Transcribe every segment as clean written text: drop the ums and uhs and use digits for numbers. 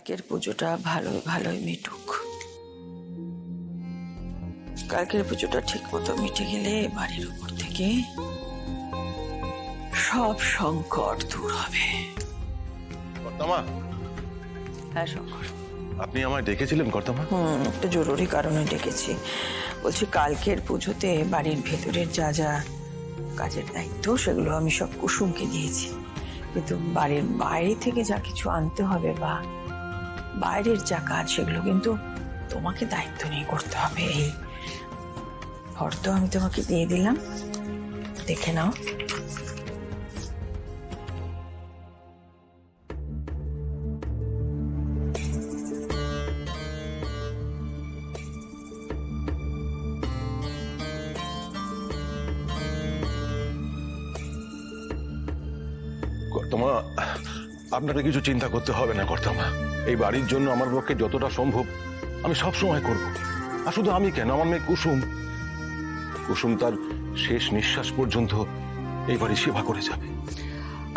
কালকের পুজোটা ভালোই মিটুক। কালকের পুজোটা ঠিক মতো মিটে গেলে বাড়ির উপর থেকে সব সংকট দূর হবে। কর্তামা, হ্যাঁ শঙ্কর। আপনি আমায় ডেকেছিলেন কর্তামা? একটা জরুরি কারণে ডেকেছি। বলছি কালকের পুজোতে বাড়ির ভেতরের যা যা কাজের দায়িত্ব সেগুলো আমি সব কুসুমকে দিয়েছি, কিন্তু বাড়ির বাইরে থেকে যা কিছু আনতে হবে বা বাইরের যা কাজ সেগুলো কিন্তু তোমাকে দায়িত্ব নিয়ে করতে হবে। এই ফর্দ আমি তোমাকে দিয়ে দিলাম, দেখে নাও। কর্তামা, আপনাকে কিছু চিন্তা করতে হবে না কর্তামা। এই বাড়ির জন্য আমার পক্ষে যতটা সম্ভব আমি সব সময় করব। আর শুধু আমি কেন, আমার মেয়ে কুসুম কুসুম তার শেষ নিঃশ্বাস পর্যন্ত এই বাড়ির সেবা করে যাবে।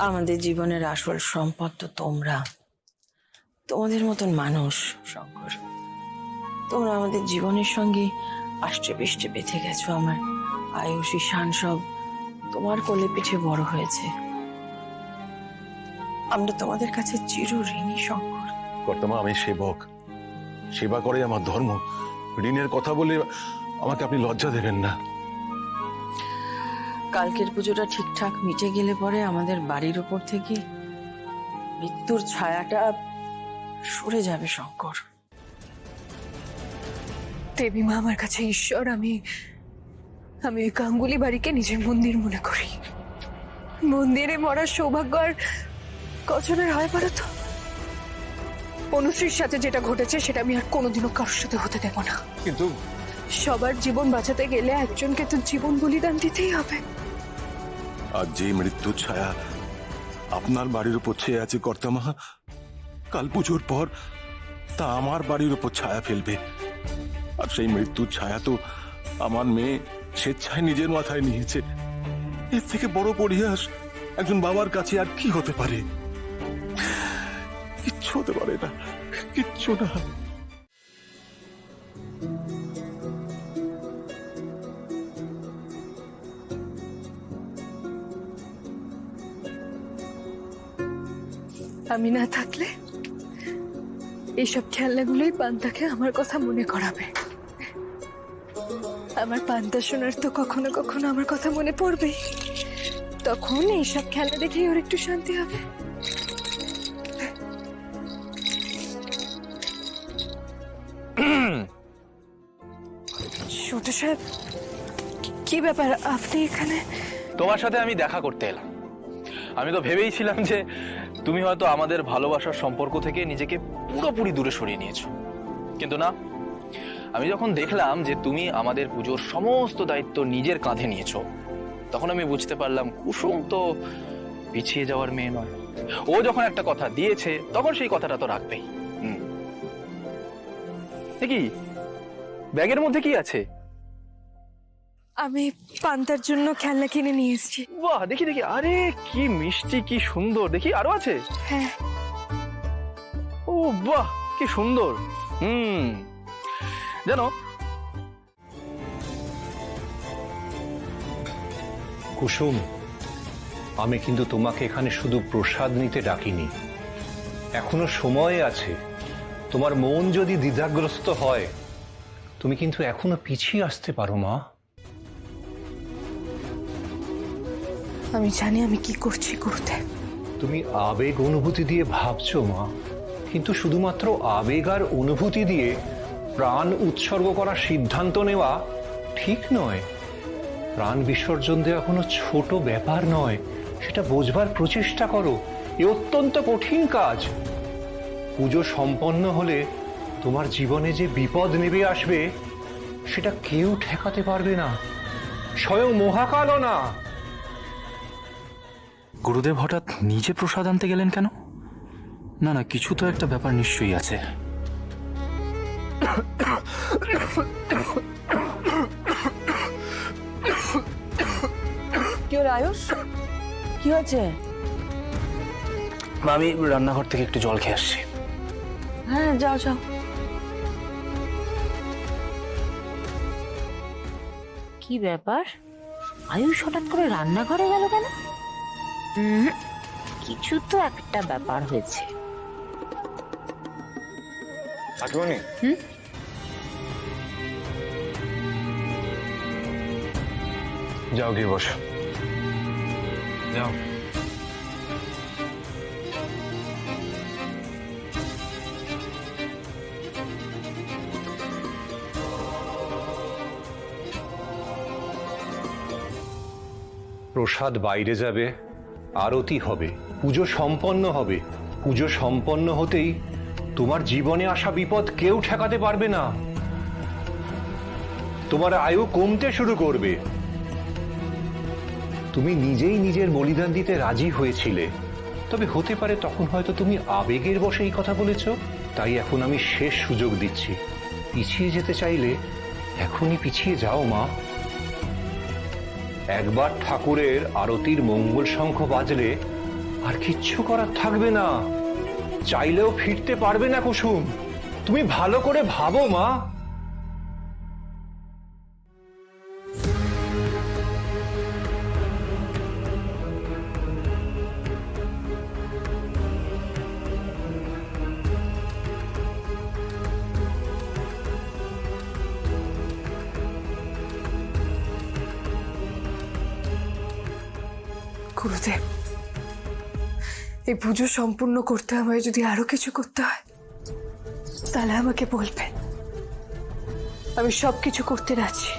আমাদের জীবনের আসল সম্পদ তো তোমরা, তোমাদের মতন মানুষ শঙ্কর। তোমরা আমাদের জীবনের সঙ্গে আষ্টে পৃষ্ঠে বেঁধে গেছো। আমার আয়ুষী শান সব তোমার কোলে পিঠে বড় হয়েছে। আমরা তোমাদের কাছে চিরঋণী শঙ্কর। কর্তামা, আমি সেবক, সেবা করে আমার ধর্ম। ঋণের কথা বলে আমাকে আপনি লজ্জা দেবেন না। কালকের পুজোটা ঠিকঠাক মিটে গেলে পরে আমাদের বাড়ির উপর থেকে মৃত্যুর ছায়াটা সরে যাবে শঙ্কর। দেবী মা আমার কাছে ঈশ্বর। আমি ওই গাঙ্গুলি বাড়িকে নিজের মন্দির মনে করি। মন্দিরে মরার সৌভাগ্য আর কজনের হয় বলো তো? অনুশ্রীর সাথে যেটা ঘটেছে সেটা আমি আর কোনোদিনও কারোর সাথে হতে দেব না। কিন্তু সবার জীবন বাঁচাতে গেলে একজনকে তো জীবন বলিদান দিতেই হবে। আজ যে মৃত্যুর ছায়া আপনার বাড়ির উপর ছেয়ে আছে কর্তামা, কাল পুজোর পর তা আমার বাড়ির উপর ছায়া ফেলবে। আর সেই মৃত্যুর ছায়া তো আমার মেয়ে স্বেচ্ছায় নিজের মাথায় নিয়েছে। এর থেকে বড় পরিহাস একজন বাবার কাছে আর কি হতে পারে? কিচ্ছু হতে পারে না, কিচ্ছু না। আমি না থাকলে এইসব খেলনাগুলোই পান্তাকে আমার কথা মনে করাবে। আমার পান্তা শোনার তো কখনো কখনো আমার কথা মনে পড়বে। তখন এইসব খেলা দেখেই ওর একটু শান্তি হবে। ছোট সাহেব, কি ব্যাপার আপনি এখানে? তোমার সাথে আমি দেখা করতে এলাম। আমি তো ভেবেইছিলাম যে তুমি হয়তো আমাদের ভালোবাসার সম্পর্ক থেকে নিজেকে পুরোপুরি দূরে সরিয়ে নিয়েছো, কিন্তু না। আমি যখন দেখলাম যে তুমি আমাদের পুজোর সমস্ত দায়িত্ব নিজের কাঁধে নিয়েছো, তখন আমি বুঝতে পারলাম কুসুম তো পিছিয়ে যাওয়ার মেয়ে নয়। ও যখন একটা কথা দিয়েছে তখন সেই কথাটা তো রাখবেই। কি ব্যাগের মধ্যে কি আছে? আমি পান্তার জন্য খেলনা কিনে নিয়ে এসেছি। বাহ, দেখি দেখি। আরে কি মিষ্টি, কি সুন্দর। দেখি আরো আছে? হ্যাঁ। ও বাহ, কি সুন্দর। জানো, কুসুম, আমি কিন্তু তোমাকে এখানে শুধু প্রসাদ নিতে ডাকিনি। এখনো সময় আছে। তোমার মন যদি দ্বিধাগ্রস্ত হয়, তুমি কিন্তু এখনো পিছিয়ে আসতে পারো মা। আমি জানি আমি কি করছি গুরুদেব। তুমি আবেগ অনুভূতি দিয়ে ভাবছো মা, কিন্তু শুধুমাত্র আবেগ আর অনুভূতি দিয়ে প্রাণ উৎসর্গ করার সিদ্ধান্ত নেওয়া ঠিক নয়। প্রাণ বিসর্জন দেওয়া কোনো ছোট ব্যাপার নয়, সেটা বোঝবার প্রচেষ্টা করো। এ অত্যন্ত কঠিন কাজ। পুজো সম্পন্ন হলে তোমার জীবনে যে বিপদ নেমে আসবে সেটা কেউ ঠেকাতে পারবে না, স্বয়ং মহাকালও না। গুরুদেব হঠাৎ নিজে প্রসাদ আনতে গেলেন কেন? না না, কিছু তো একটা ব্যাপার নিশ্চয়ই আছে। কি হলো আয়ুষ, কি হয়েছে? আমি রান্নাঘর থেকে একটু জল খেয়ে আসছি। হ্যাঁ যাও যাও। কি ব্যাপার, আয়ুষ হঠাৎ করে রান্নাঘরে গেল কেন? কিছু তো একটা ব্যাপার হয়েছে। কাকিমণি, যাও গিয়ে বসো, যাও। প্রসাদ বাইরে যাবে, আরতি হবে, পুজো সম্পন্ন হবে। পুজো সম্পন্ন হতেই তোমার জীবনে আসা বিপদ কেউ ঠেকাতে পারবে না। তোমার আয়ু কমতে শুরু করবে। তুমি নিজেই নিজের বলিদান দিতে রাজি হয়েছিলে, তবে হতে পারে তখন হয়তো তুমি আবেগের বশে এই কথা বলেছ। তাই এখন আমি শেষ সুযোগ দিচ্ছি। পিছিয়ে যেতে চাইলে এখনই পিছিয়ে যাও মা। একবার ঠাকুরের আরতির মঙ্গল শঙ্খ বাজলে আর কিচ্ছু করার থাকবে না। চাইলেও ফিরতে পারবে না কুসুম। তুমি ভালো করে ভাবো মা। গুরুদেব, এই পুজো সম্পূর্ণ করতে আমায় যদি আরো কিছু করতে হয় তাহলে আমাকে বলবেন, আমি সবকিছু করতে রাজি।